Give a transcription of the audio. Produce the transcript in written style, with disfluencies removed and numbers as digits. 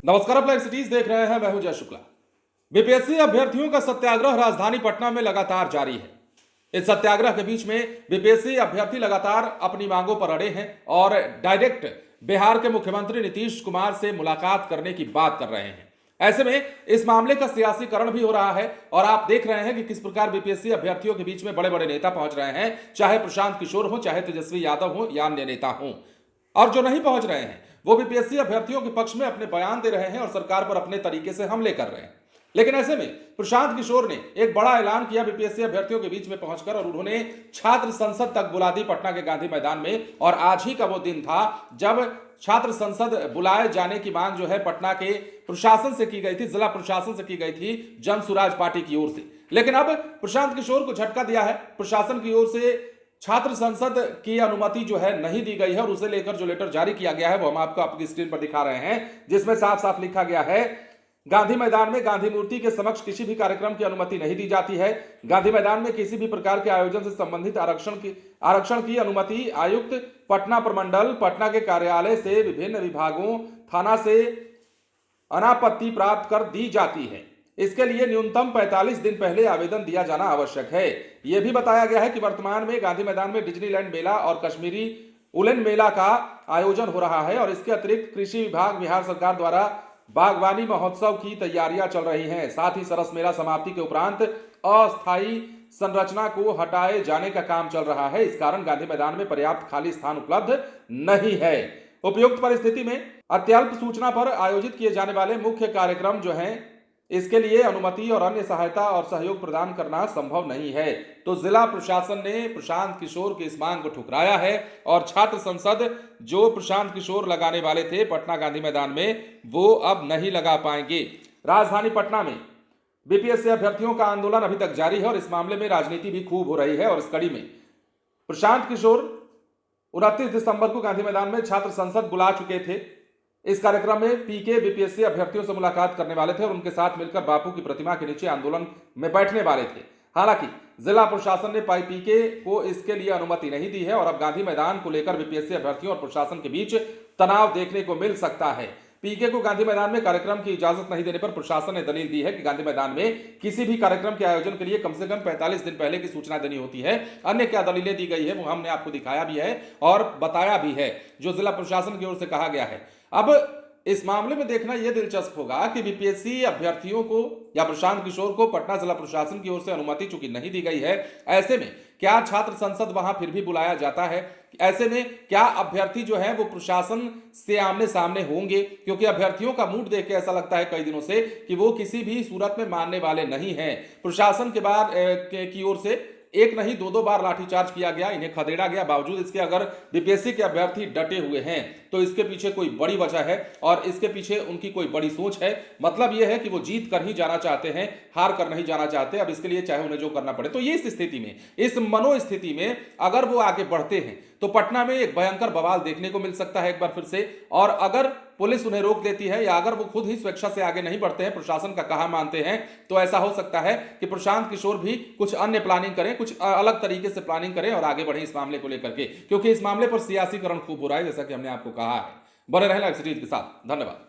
नमस्कार, आप live cities देख रहे हैं। मैं हूं जय शुक्ला। बीपीएससी अभ्यर्थियों का सत्याग्रह राजधानी पटना में लगातार जारी है। इस सत्याग्रह के बीच में बीपीएससी अभ्यर्थी लगातार अपनी मांगों पर अड़े हैं और डायरेक्ट बिहार के मुख्यमंत्री नीतीश कुमार से मुलाकात करने की बात कर रहे हैं। ऐसे में इस मामले का सियासीकरण भी हो रहा है और आप देख रहे हैं कि किस प्रकार बीपीएससी अभ्यर्थियों के बीच में बड़े बड़े नेता पहुंच रहे हैं, चाहे प्रशांत किशोर हो, चाहे तेजस्वी यादव हो या अन्य नेता हो। और जो नहीं पहुंच रहे हैं वो बीपीएससी अभ्यर्थियों के पक्ष में अपने बयान दे रहे हैं और सरकार पर अपने तरीके से हमले कर रहे हैं। लेकिन ऐसे में प्रशांत किशोर ने एक बड़ा ऐलान किया बीपीएससी अभ्यर्थियों के बीच में पहुंचकर, और उन्होंने छात्र संसद तक बुला दी पटना के गांधी मैदान में। और आज ही का वो दिन था जब छात्र संसद बुलाए जाने की मांग जो है पटना के प्रशासन से की गई थी, जिला प्रशासन से की गई थी, जन सुराज पार्टी की ओर से। लेकिन अब प्रशांत किशोर को झटका दिया है। प्रशासन की ओर से छात्र संसद की अनुमति जो है नहीं दी गई है और उसे लेकर जो लेटर जारी किया गया है वो हम आपको आपकी स्क्रीन पर दिखा रहे हैं, जिसमें साफ साफ लिखा गया है, गांधी मैदान में गांधी मूर्ति के समक्ष किसी भी कार्यक्रम की अनुमति नहीं दी जाती है। गांधी मैदान में किसी भी प्रकार के आयोजन से संबंधित आरक्षण की अनुमति आयुक्त पटना प्रमंडल पटना के कार्यालय से विभिन्न विभागों थाना से अनापत्ति प्राप्त कर दी जाती है। इसके लिए न्यूनतम 45 दिन पहले आवेदन दिया जाना आवश्यक है। यह भी बताया गया है कि वर्तमान में गांधी मैदान में डिज्नीलैंड मेला और कश्मीरी उलन मेला का आयोजन हो रहा है और इसके अतिरिक्त कृषि विभाग बिहार सरकार द्वारा बागवानी महोत्सव की तैयारियां चल रही हैं। साथ ही सरस मेला समाप्ति के उपरांत अस्थायी संरचना को हटाए जाने का काम चल रहा है। इस कारण गांधी मैदान में पर्याप्त खाली स्थान उपलब्ध नहीं है। उपयुक्त परिस्थिति में अत्यल्प सूचना पर आयोजित किए जाने वाले मुख्य कार्यक्रम जो हैं, इसके लिए अनुमति और अन्य सहायता और सहयोग प्रदान करना संभव नहीं है। तो जिला प्रशासन ने प्रशांत किशोर की इस मांग को ठुकराया है और छात्र संसद जो प्रशांत किशोर लगाने वाले थे पटना गांधी मैदान में, वो अब नहीं लगा पाएंगे। राजधानी पटना में बीपीएससी अभ्यर्थियों का आंदोलन अभी तक जारी है और इस मामले में राजनीति भी खूब हो रही है। और इस कड़ी में प्रशांत किशोर 29 दिसंबर को गांधी मैदान में छात्र संसद बुला चुके थे। इस कार्यक्रम में पीके बीपीएससी अभ्यर्थियों से मुलाकात करने वाले थे और उनके साथ मिलकर बापू की प्रतिमा के नीचे आंदोलन में बैठने वाले थे। हालांकि जिला प्रशासन ने पीके को इसके लिए अनुमति नहीं दी है और अब गांधी मैदान को लेकर बीपीएससी अभ्यर्थियों और प्रशासन के बीच तनाव देखने को मिल सकता है। पीके को गांधी मैदान में कार्यक्रम की इजाजत नहीं देने पर प्रशासन ने दलील दी है कि गांधी मैदान में किसी भी कार्यक्रम के आयोजन के लिए कम से कम 45 दिन पहले की सूचना देनी होती है। अन्य क्या दलीलें दी गई है वो हमने आपको दिखाया भी है और बताया भी है, जो जिला प्रशासन की ओर से कहा गया है। अब इस मामले में देखना यह दिलचस्प होगा कि बीपीएससी अभ्यर्थियों को या प्रशांत किशोर को पटना जिला प्रशासन की ओर से अनुमति चूंकि नहीं दी गई है, ऐसे में क्या छात्र संसद वहां फिर भी बुलाया जाता है? ऐसे में क्या अभ्यर्थी जो है वो प्रशासन से आमने सामने होंगे? क्योंकि अभ्यर्थियों का मूड देख के ऐसा लगता है कई दिनों से कि वो किसी भी सूरत में मानने वाले नहीं हैं। प्रशासन की ओर से एक नहीं दो बार लाठीचार्ज किया गया, इन्हें खदेड़ा गया। बावजूद इसके अगर बीपीएससी के अभ्यर्थी डटे हुए हैं तो इसके पीछे कोई बड़ी वजह है और इसके पीछे उनकी कोई बड़ी सोच है। मतलब यह है कि वो जीत कर ही जाना चाहते हैं, हार कर नहीं जाना चाहते। अब इसके लिए चाहे उन्हें जो करना पड़े। तो ये इस स्थिति में, इस मनोस्थिति में अगर वो आगे बढ़ते हैं तो पटना में एक भयंकर बवाल देखने को मिल सकता है एक बार फिर से। और अगर पुलिस उन्हें रोक देती है या अगर वो खुद ही स्वेच्छा से आगे नहीं बढ़ते हैं, प्रशासन का कहा मानते हैं, तो ऐसा हो सकता है कि प्रशांत किशोर भी कुछ अन्य प्लानिंग करें, कुछ अलग तरीके से प्लानिंग करें और आगे बढ़े इस मामले को लेकर के, क्योंकि इस मामले पर सियासीकरण खूब हो रहा है, जैसा कि हमने आपको कहा है। बने रहें लाइव सिटीज के साथ। धन्यवाद।